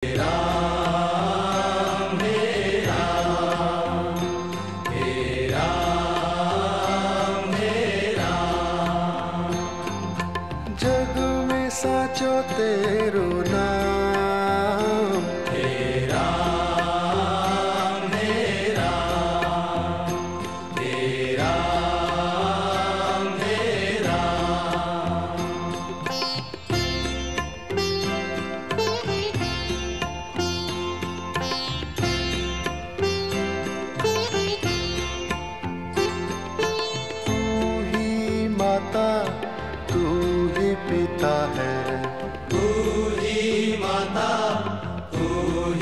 राम हे राम, हे राम हे राम। जग में साचो तेरो नाम, हे राम हे राम, हे राम हे राम। माता तू ही पिता है, तू ही माता तू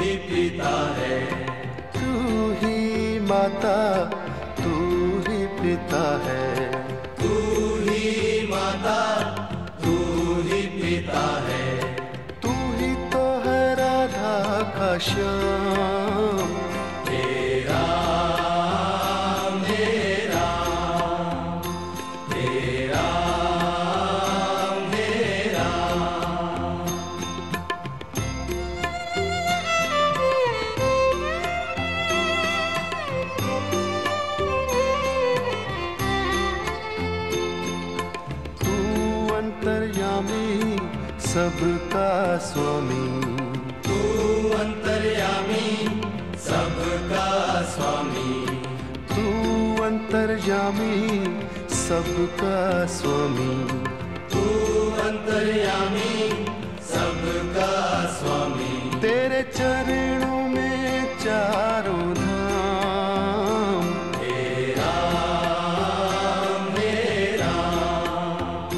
ही पिता है, तू ही माता तू ही पिता है, तू ही माता तू ही पिता है। तू ही तो है राधा का श्याम। हे राम हे राम, हे राम हे राम। तू अंतर्यामी सबका स्वामी, तू अंतर्यामी सबका स्वामी, तू अंतर्यामी सबका स्वामी। तू अंतर्यामी सबका स्वामी। तेरे चरणों में चारों धाम, हे राम हे राम,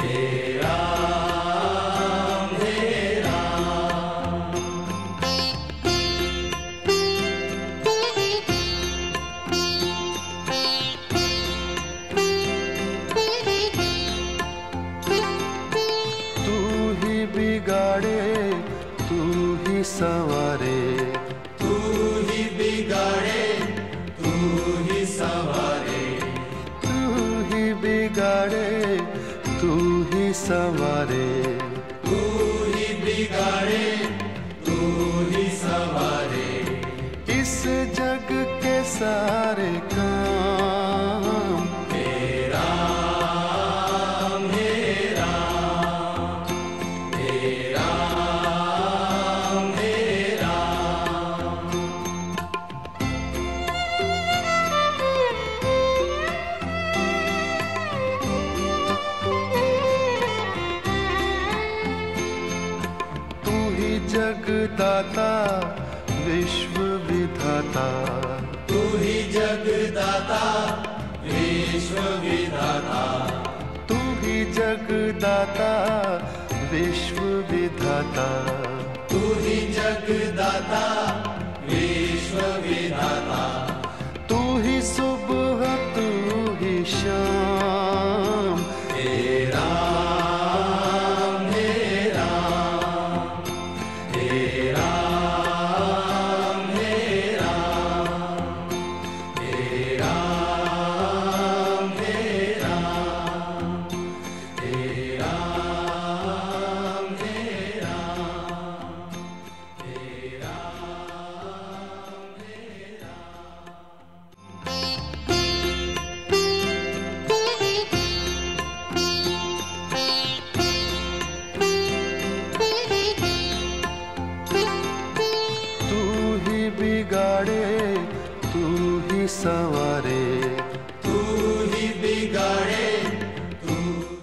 हे राम हे राम। तू ही बिगाड़े तू ही संवारे, तू ही बिगाड़े तू ही संवारे, तू ही बिगाड़े तू ही संवारे। तू ही बिगाड़े तू ही संवारे। इस जग के सारे काम, हे राम हे राम, हे राम हे राम। तू ही जगदाता विश्व विधाता, तू ही जगदाता विश्व विधाता, तू ही जगदाता विश्व विधाता। तू ही जगदाता विश्व विधाता। तू ही सुबह तू ही शाम, हे राम हे राम, हे राम हे राम, हे राम हे राम, हे राम हे राम, हे राम हे तू ही बिगाड़े तू ही संवारे।